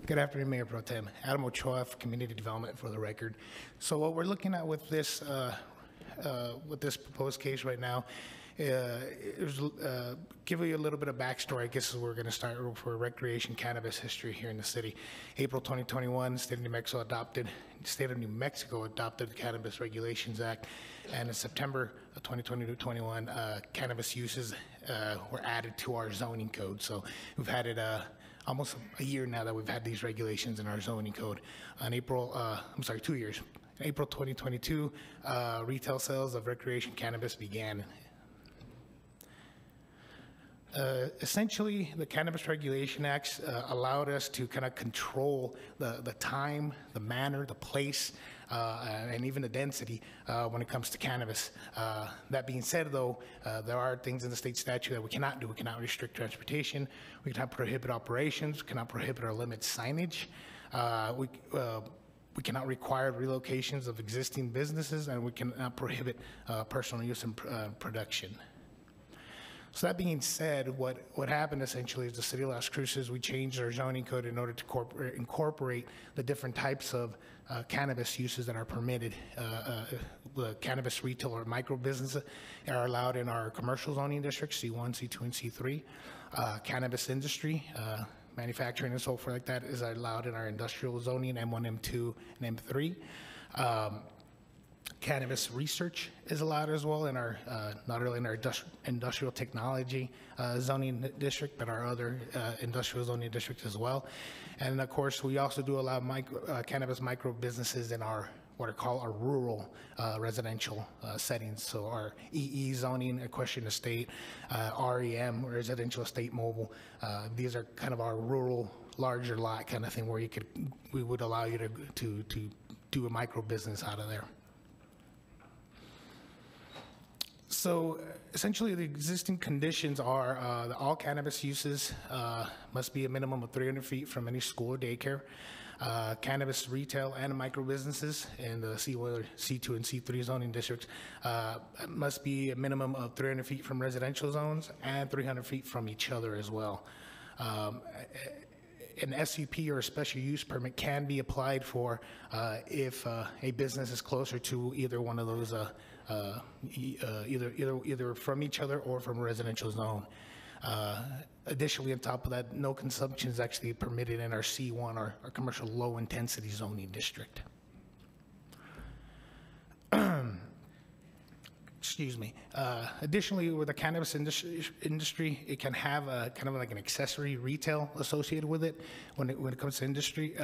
Good afternoon, Mayor Pro Tem. Adam Ochoa for Community Development for the record. So what we're looking at with this proposed case right now is give you a little bit of backstory. I guess we're going to start for recreation cannabis history here in the city. April 2021, State of New Mexico adopted the Cannabis Regulations Act, and in September of 2021, cannabis uses were added to our zoning code. So we've had it almost a year now that we've had these regulations in our zoning code. On 2 years. In April 2022, retail sales of recreation cannabis began. Essentially, the Cannabis Regulation Acts allowed us to kind of control the time, the manner, the place, and even the density when it comes to cannabis. That being said, though, there are things in the state statute that we cannot do. We cannot restrict transportation. We cannot prohibit operations. We cannot prohibit or limit signage. We cannot require relocations of existing businesses, and we cannot prohibit personal use and production. So that being said, what happened essentially is the city of Las Cruces, we changed our zoning code in order to incorporate the different types of cannabis uses that are permitted. The cannabis retail or micro businesses are allowed in our commercial zoning districts, C1, C2, and C3. Cannabis industry, manufacturing and so forth like that is allowed in our industrial zoning, M1, M2, and M3. Cannabis research is allowed as well in our, not only in our industrial technology zoning district, but our other industrial zoning districts as well. And of course, we also do allow cannabis micro businesses in our, what are called our rural residential settings. So our EE zoning, equestrian estate, REM, residential estate mobile, these are kind of our rural larger lot kind of thing where we would allow you to do a micro business out of there. So essentially the existing conditions are that all cannabis uses must be a minimum of 300 feet from any school or daycare. Cannabis retail and micro businesses in the C1, C2, and C3 zoning districts must be a minimum of 300 feet from residential zones and 300 feet from each other as well. An SUP or a special use permit can be applied for if a business is closer to either one of those, either from each other or from a residential zone. Additionally, on top of that, no consumption is actually permitted in our C1, our commercial low intensity zoning district. Excuse me. Additionally, with the cannabis industry, it can have kind of like an accessory retail associated with it when it comes to industry,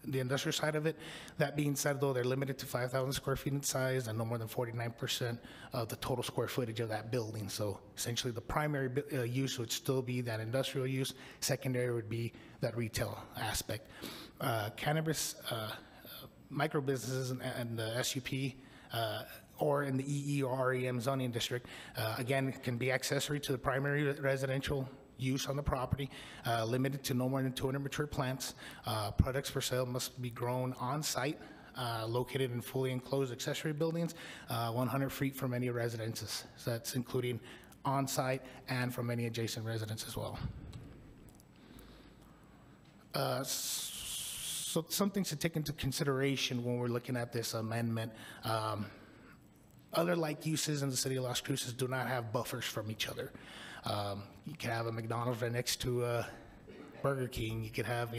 the industrial side of it. That being said, though, they're limited to 5,000 square feet in size and no more than 49% of the total square footage of that building. So essentially, the primary use would still be that industrial use. Secondary would be that retail aspect. Cannabis micro businesses and the SUP or in the EE or REM zoning district, again, can be accessory to the primary residential use on the property, limited to no more than 200 mature plants. Products for sale must be grown on site, located in fully enclosed accessory buildings, 100 feet from any residences. So that's including on site and from any adjacent residence as well. So some things to take into consideration when we're looking at this amendment. Other like uses in the city of Las Cruces do not have buffers from each other. You can have a McDonald's right next to Burger King. You could have,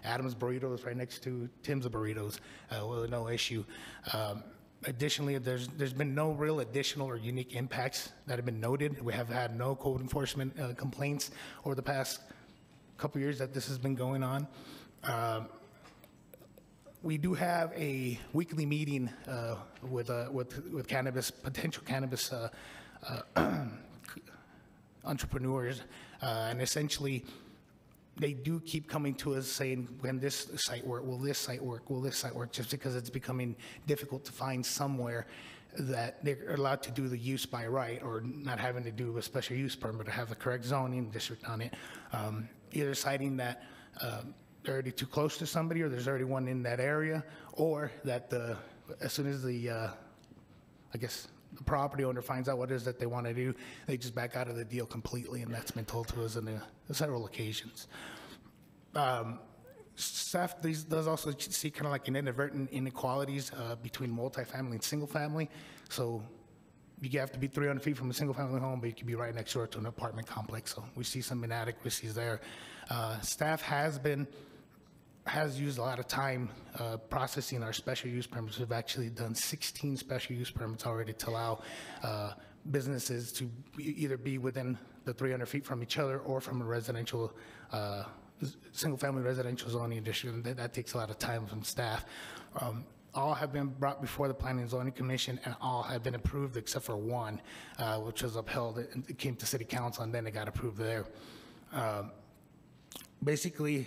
Adam's Burritos right next to Tim's Burritos with no issue. Additionally, there's been no real additional or unique impacts that have been noted. We have had no code enforcement complaints over the past couple years that this has been going on. We do have a weekly meeting with potential cannabis entrepreneurs, and essentially they do keep coming to us saying, when this site work, will this site work, will this site work, just because it's becoming difficult to find somewhere that they're allowed to do the use by right, or not having to do a special use permit, or have the correct zoning district on it, either citing that they're already too close to somebody, or there's already one in that area, or that as soon as the the property owner finds out what it is that they want to do, they just back out of the deal completely, and that's been told to us on several occasions. Staff does also see kind of like an inadvertent inequalities between multifamily and single family. So you have to be 300 feet from a single family home, but you can be right next door to an apartment complex. So we see some inadequacies there. Staff has used a lot of time processing our special use permits. We've actually done 16 special use permits already to allow businesses to either be within the 300 feet from each other or from a residential, single-family residential zoning district. That takes a lot of time from staff. All have been brought before the Planning and Zoning Commission, and all have been approved except for one, which was upheld. It came to City Council, and then it got approved there. Basically,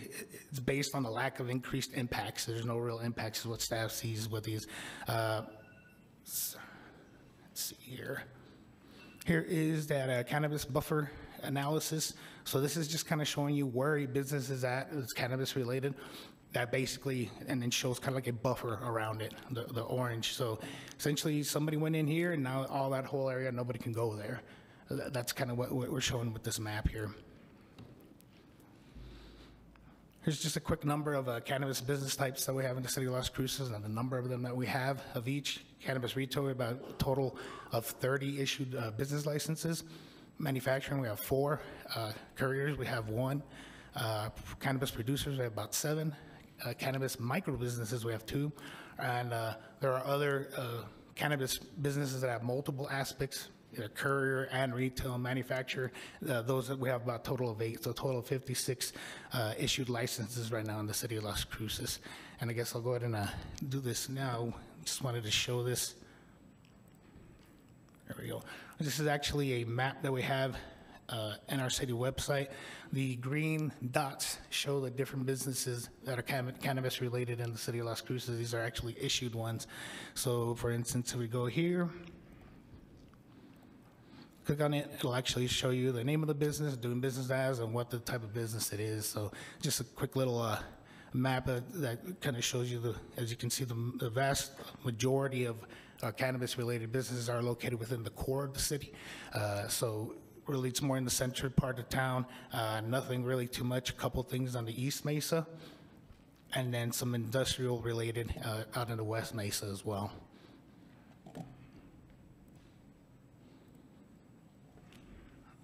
it's based on the lack of increased impacts. There's no real impacts is what staff sees with these. Let's see here. Here is that cannabis buffer analysis. So this is just kind of showing you where a business is at, it's cannabis related. That basically, and then shows kind of like a buffer around it, the orange. So essentially somebody went in here and now all that whole area, nobody can go there. That's kind of what we're showing with this map here. Here's just a quick number of cannabis business types that we have in the city of Las Cruces and the number of them that we have of each. Cannabis retail, we have about a total of 30 issued business licenses. Manufacturing, we have 4. Couriers, we have 1. Cannabis producers, we have about 7. Cannabis micro businesses, we have 2. And there are other cannabis businesses that have multiple aspects, courier and retail and manufacturer. Those that we have about a total of 8, so a total of 56 issued licenses right now in the city of Las Cruces. And I guess I'll go ahead and do this now. Just wanted to show this. There we go. This is actually a map that we have in our city website. The green dots show the different businesses that are cannabis related in the city of Las Cruces. These are actually issued ones. So for instance, if we go here, click on it, it'll actually show you the name of the business, doing business as, and what the type of business it is. So just a quick little map that kind of shows you, as you can see, the vast majority of cannabis-related businesses are located within the core of the city. So really, it's more in the central part of town. Nothing really too much. A couple things on the East Mesa, and then some industrial-related out in the West Mesa as well.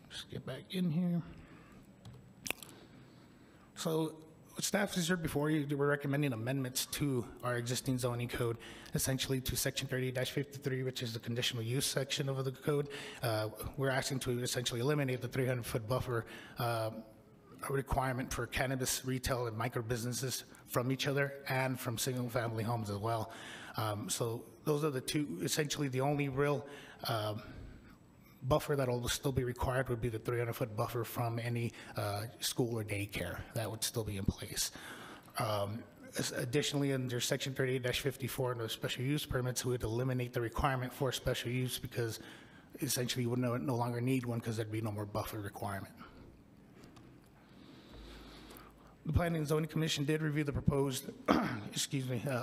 Just get back in here. So staff is here before you. We're recommending amendments to our existing zoning code, essentially to section 38-53, which is the conditional use section of the code. We're asking to essentially eliminate the 300-foot buffer requirement for cannabis retail and micro businesses from each other and from single family homes as well. So those are the two, essentially the only real buffer that will still be required would be the 300-foot buffer from any school or daycare. That would still be in place. Additionally, under section 38-54 in the special use permits, we would eliminate the requirement for special use because essentially you would no longer need one because there'd be no more buffer requirement. The Planning and Zoning Commission did review the proposed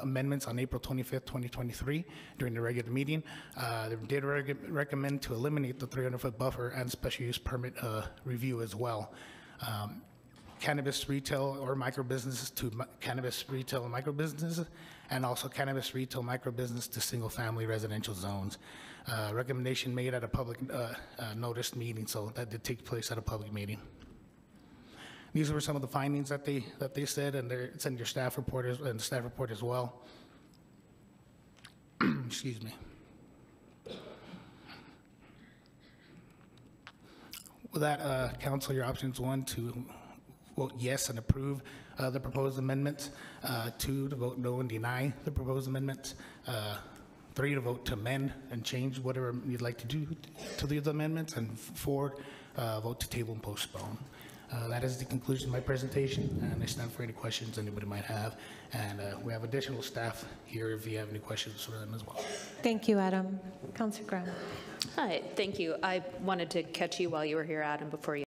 amendments on April 25th, 2023 during the regular meeting. They did recommend to eliminate the 300-foot buffer and special use permit review as well. Cannabis retail or micro businesses to cannabis retail and micro businesses, and also cannabis retail micro business to single family residential zones. Recommendation made at a public notice meeting, so that did take place at a public meeting. These were some of the findings that they said, and it's in your staff report and the staff report as well. Excuse me. With that, council, your options: 1, to vote yes and approve the proposed amendments; 2, to vote no and deny the proposed amendments; 3, to vote to amend and change whatever you'd like to do to these amendments; and 4, vote to table and postpone. That is the conclusion of my presentation, and I stand for any questions anybody might have. And we have additional staff here if you have any questions for them as well. Thank you, Adam. Councilor Graham. Hi, thank you. I wanted to catch you while you were here, Adam, before you